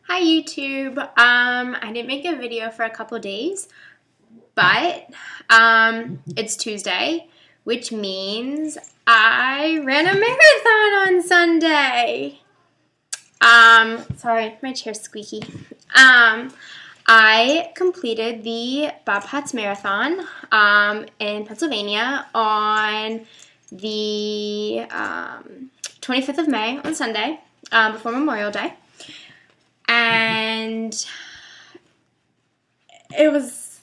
Hi YouTube. I didn't make a video for a couple days, but it's Tuesday, which means I ran a marathon on Sunday. Sorry, my chair's squeaky. I completed the Bob Potts Marathon in Pennsylvania on the 25th of May on Sunday, before Memorial Day. And it was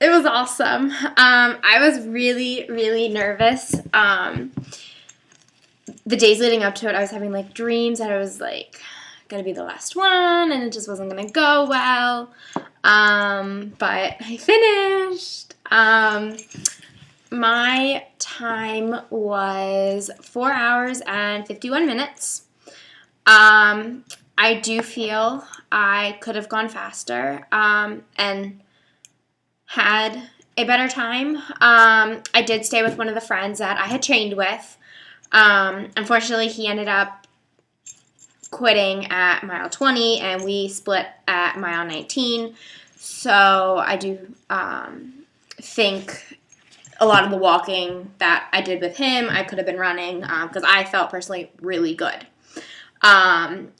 awesome. I was really nervous. The days leading up to it, I was having dreams that I was gonna be the last one, and it just wasn't gonna go well. But I finished. My time was 4 hours and 51 minutes. I do feel I could have gone faster and had a better time. I did stay with one of the friends that I had trained with. Unfortunately, he ended up quitting at mile 20, and we split at mile 19. So I do think a lot of the walking that I did with him, I could have been running because I felt personally really good.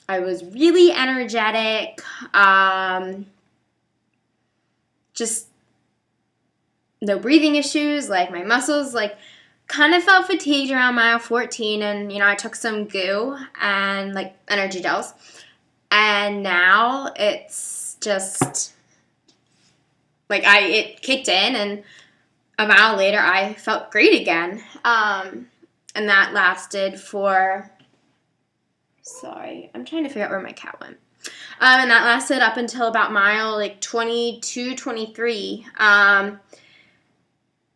I was really energetic, just no breathing issues, my muscles, kind of felt fatigued around mile 14, and, I took some goo and, energy gels, and now it's just, it kicked in, and a mile later, I felt great again, and that lasted for... Sorry, I'm trying to figure out where my cat went. And that lasted up until about mile 22, 23.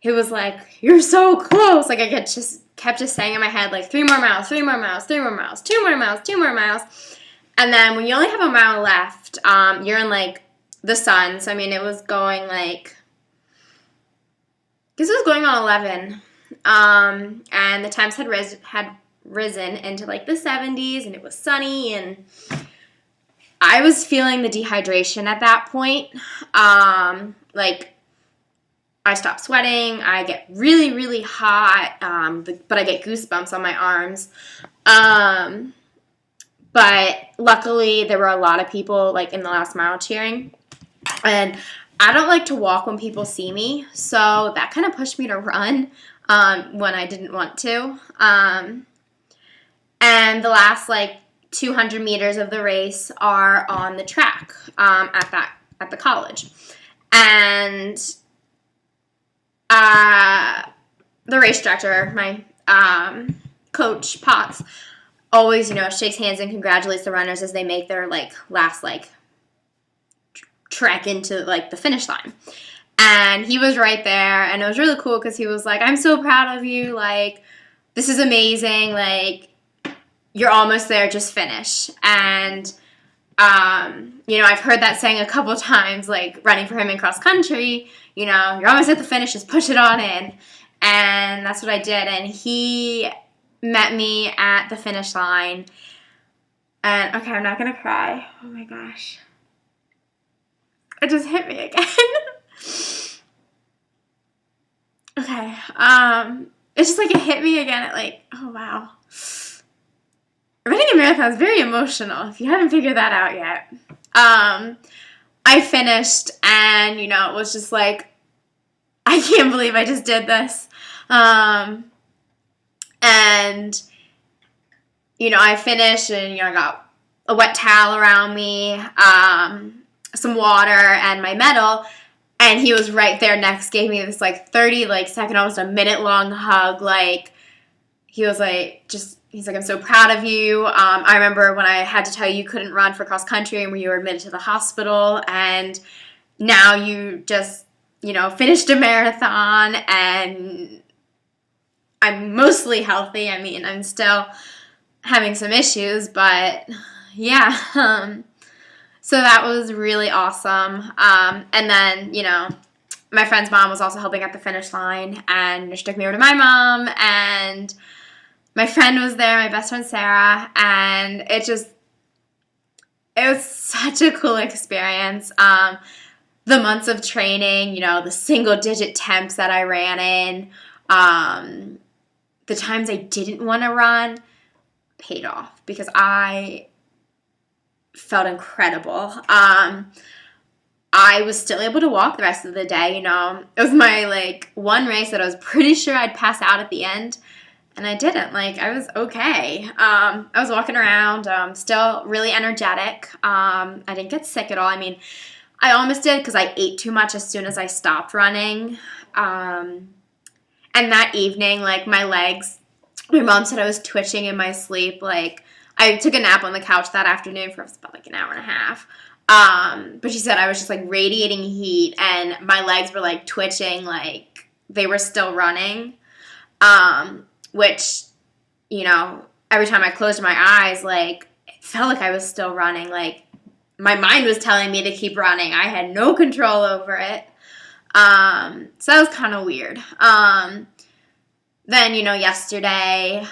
It was you're so close. I kept saying in my head 3 more miles, 3 more miles, 3 more miles, 2 more miles, 2 more miles. And then when you only have a mile left, you're in the sun. So I mean, it was going this was going on 11. And the temps had risen into the 70s, and it was sunny, and I was feeling the dehydration at that point. I stop sweating, I get really hot, but I get goosebumps on my arms. But luckily there were a lot of people in the last mile cheering, and I don't like to walk when people see me, so that kind of pushed me to run when I didn't want to. And the last 200 meters of the race are on the track at the college. And the race director, my coach Potts, always shakes hands and congratulates the runners as they make their last trek into the finish line. And he was right there, and it was really cool because he was I'm so proud of you, this is amazing, you're almost there, just finish. And I've heard that saying a couple times, running for him in cross country, you're almost at the finish, just push it on in. And that's what I did, and he met me at the finish line. And okay, I'm not gonna cry. Oh my gosh, it just hit me again. Okay, it's just it hit me again at oh wow. Running a marathon is very emotional, if you haven't figured that out yet. I finished, and, it was just I can't believe I just did this. And, I finished, and, I got a wet towel around me, some water, and my medal, and he was right there next, gave me this, 30, second, almost a minute-long hug, he was he's I'm so proud of you. I remember when I had to tell you couldn't run for cross country and when you were admitted to the hospital, and now you just, finished a marathon, and I'm mostly healthy. I mean, I'm still having some issues, but yeah. So that was really awesome. And then, my friend's mom was also helping at the finish line, and she took me over to my mom, and my friend was there, my best friend Sarah, and it it was such a cool experience. The months of training, you know, the single-digit temps that I ran in, the times I didn't want to run paid off because I felt incredible. I was still able to walk the rest of the day, you know. It was my, like, one race that I was pretty sure I'd pass out at the end, and I didn't. Like, I was okay. I was walking around, still really energetic. I didn't get sick at all. I mean, I almost did because I ate too much as soon as I stopped running. And that evening, like, my legs, my mom said I was twitching in my sleep. Like, I took a nap on the couch that afternoon for about, like, an hour and a half. But she said I was just, like, radiating heat, and my legs were, like, twitching, like, they were still running, which, you know, every time I closed my eyes, like, it felt like I was still running. Like, my mind was telling me to keep running. I had no control over it. So that was kind of weird. Then, you know, yesterday,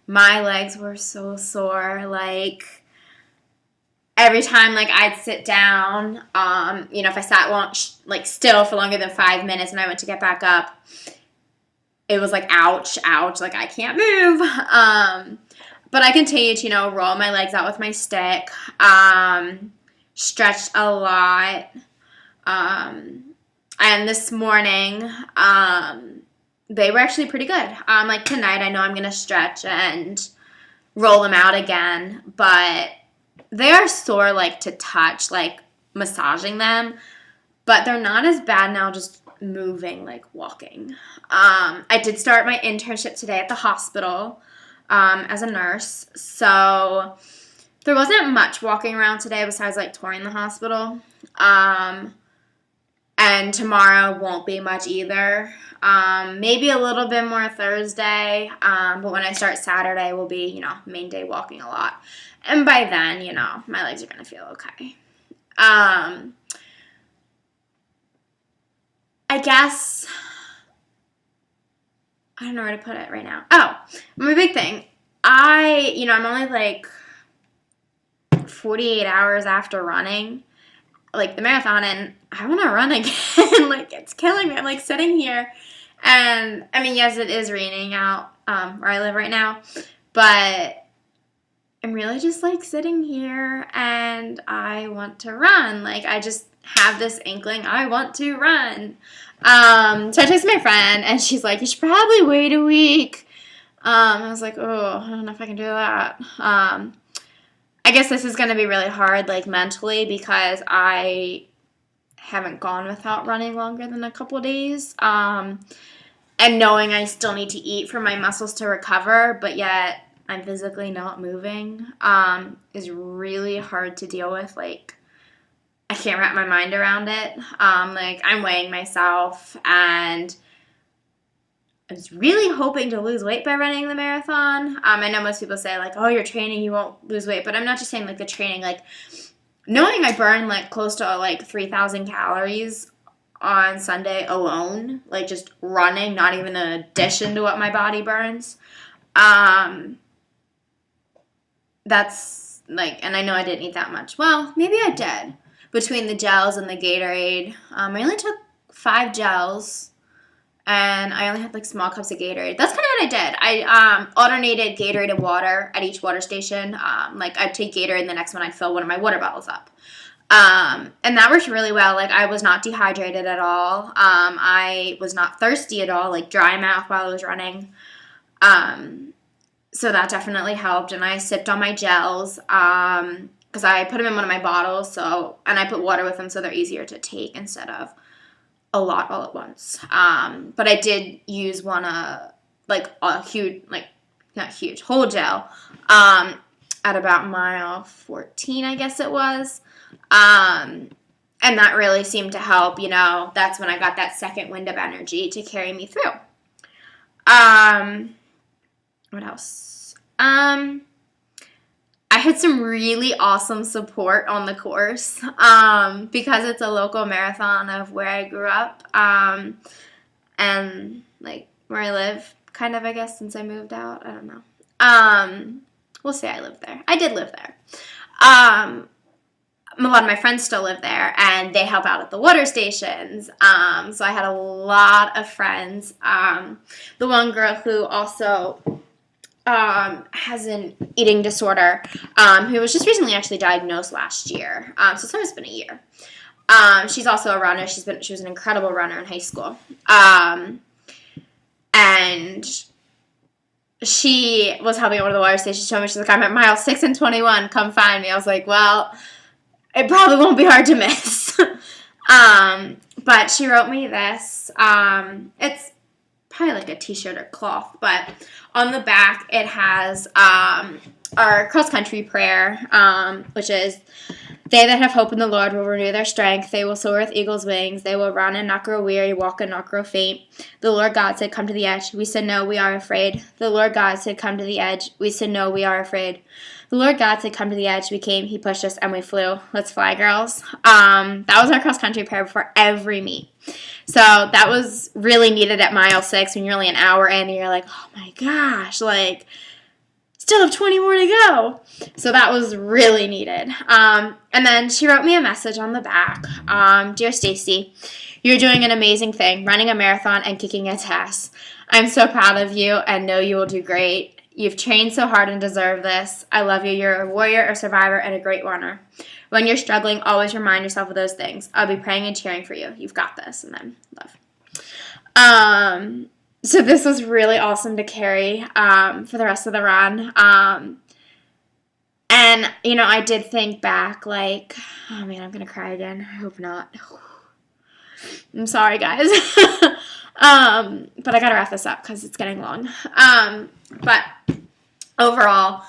my legs were so sore, like, every time, like, I'd sit down, you know, if I sat still for longer than 5 minutes and I went to get back up, it was like, ouch, ouch, like, I can't move. But I continued to, you know, roll my legs out with my stick, stretched a lot. And this morning, they were actually pretty good. Like, tonight, I know I'm going to stretch and roll them out again, but they are sore, like, to touch, like, massaging them, but they're not as bad now just moving, like, walking. I did start my internship today at the hospital as a nurse, so there wasn't much walking around today besides, like, touring the hospital, and tomorrow won't be much either. Maybe a little bit more Thursday, but when I start Saturday will be, you know, main day walking a lot. And by then, you know, my legs are going to feel okay. I guess, I don't know where to put it right now. Oh, my big thing. I'm only like 48 hours after running, like, the marathon, and I want to run again. Like, it's killing me. I'm, like, sitting here, and, I mean, yes, it is raining out where I live right now, but I'm really just, like, sitting here, and I want to run. Like, I just have this inkling I want to run. So I texted my friend, and she's like, you should probably wait a week. I was like, oh, I don't know if I can do that. I guess this is going to be really hard, like, mentally, because I haven't gone without running longer than a couple days. And knowing I still need to eat for my muscles to recover, but yet I'm physically not moving, is really hard to deal with. Like, I can't wrap my mind around it. Like, I'm weighing myself, and I was really hoping to lose weight by running the marathon. I know most people say, like, oh, you're training, you won't lose weight, but I'm not just saying, like, the training. Like, knowing I burned, like, close to, like, 3,000 calories on Sunday alone, like, just running, not even in addition to what my body burns, that's, like, and I know I didn't eat that much. Well, maybe I did. Between the gels and the Gatorade, I only took 5 gels, and I only had, like, small cups of Gatorade. That's kind of what I did. I alternated Gatorade and water at each water station. Like, I'd take Gatorade, and the next one I'd fill one of my water bottles up. And that worked really well. Like, I was not dehydrated at all. I was not thirsty at all, like, dry mouth while I was running. So that definitely helped, and I sipped on my gels, because I put them in one of my bottles, and I put water with them so they're easier to take instead of a lot all at once. But I did use one, like, a huge, like, not huge, whole gel, at about mile 14, I guess it was. And that really seemed to help, you know. That's when I got that second wind of energy to carry me through. What else? I had some really awesome support on the course, because it's a local marathon of where I grew up, and, like, where I live, kind of, I guess, since I moved out. I don't know. We'll say I lived there. I did live there. A lot of my friends still live there, and they help out at the water stations. So I had a lot of friends. The one girl who also has an eating disorder, who was just recently actually diagnosed last year. So it's almost been a year. She's also a runner. She was an incredible runner in high school. And she was helping at one of the water stations. She told me, she's like, I'm at mile 6 and 21. Come find me. I was like, well, it probably won't be hard to miss. But she wrote me this. It's probably like a t-shirt or cloth, but on the back it has our cross-country prayer, which is, they that have hope in the Lord will renew their strength. They will soar with eagle's wings. They will run and not grow weary, walk and not grow faint. The Lord God said, come to the edge. We said, no, we are afraid. The Lord God said, come to the edge. We said, no, we are afraid. The Lord God said, come to the edge. We came, he pushed us, and we flew. Let's fly, girls. That was our cross-country prayer before every meet. So that was really needed at mile 6 when you're only an hour in and you're like, oh my gosh, like, still have 20 more to go. So that was really needed. And then she wrote me a message on the back. Dear Stacy, you're doing an amazing thing, running a marathon and kicking its ass. I'm so proud of you and know you will do great. You've trained so hard and deserve this. I love you. You're a warrior, a survivor, and a great runner. When you're struggling, always remind yourself of those things. I'll be praying and cheering for you. You've got this. And then love. So this was really awesome to carry for the rest of the run. And, you know, I did think back, like, oh, man, I'm going to cry again. I hope not. I'm sorry, guys. But I got to wrap this up because it's getting long. But overall,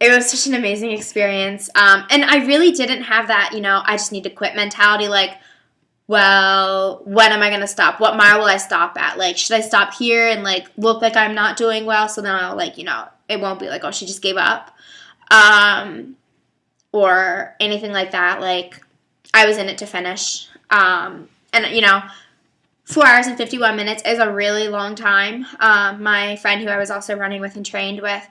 it was such an amazing experience. And I really didn't have that, you know, I just need to quit mentality, like, well, when am I going to stop? What mile will I stop at? Like, should I stop here and, like, look like I'm not doing well? So then I'll, like, you know, it won't be like, oh, she just gave up. Or anything like that. Like, I was in it to finish. And, you know, 4 hours and 51 minutes is a really long time. My friend who I was also running with and trained with,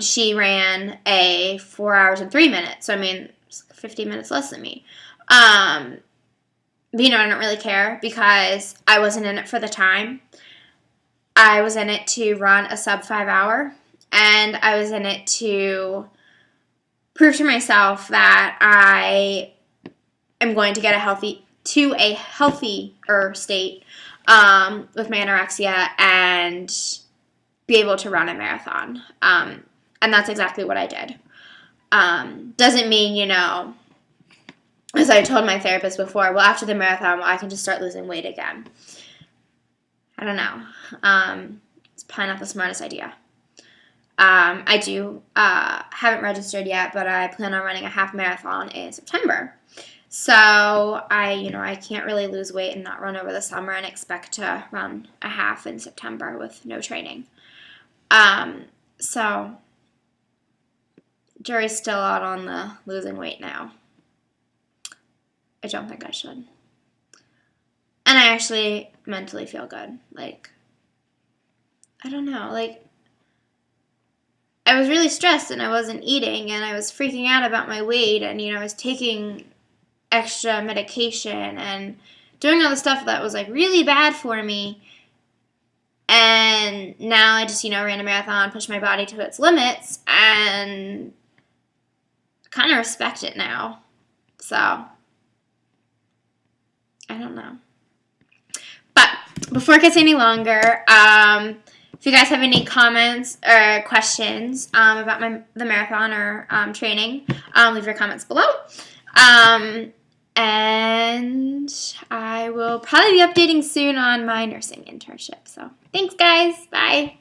she ran a 4 hours and 3 minutes. So, I mean, it's 50 minutes less than me. But, you know, I don't really care because I wasn't in it for the time. I was in it to run a sub 5 hour, and I was in it to prove to myself that I am going to get a healthier state with my anorexia and be able to run a marathon. And that's exactly what I did. Doesn't mean, you know, as I told my therapist before, well, after the marathon, well, I can just start losing weight again. I don't know. It's probably not the smartest idea. I haven't registered yet, but I plan on running a half marathon in September. So I can't really lose weight and not run over the summer and expect to run a half in September with no training. So jury's still out on the losing weight now. I don't think I should. And I actually mentally feel good. Like, I don't know, like, I was really stressed and I wasn't eating and I was freaking out about my weight and, you know, I was taking extra medication and doing all the stuff that was, like, really bad for me. And now I just, you know, ran a marathon, pushed my body to its limits, and kind of respect it now. So, I don't know. But before it gets any longer, if you guys have any comments or questions about the marathon or training, leave your comments below. And I will probably be updating soon on my nursing internship. So thanks, guys. Bye.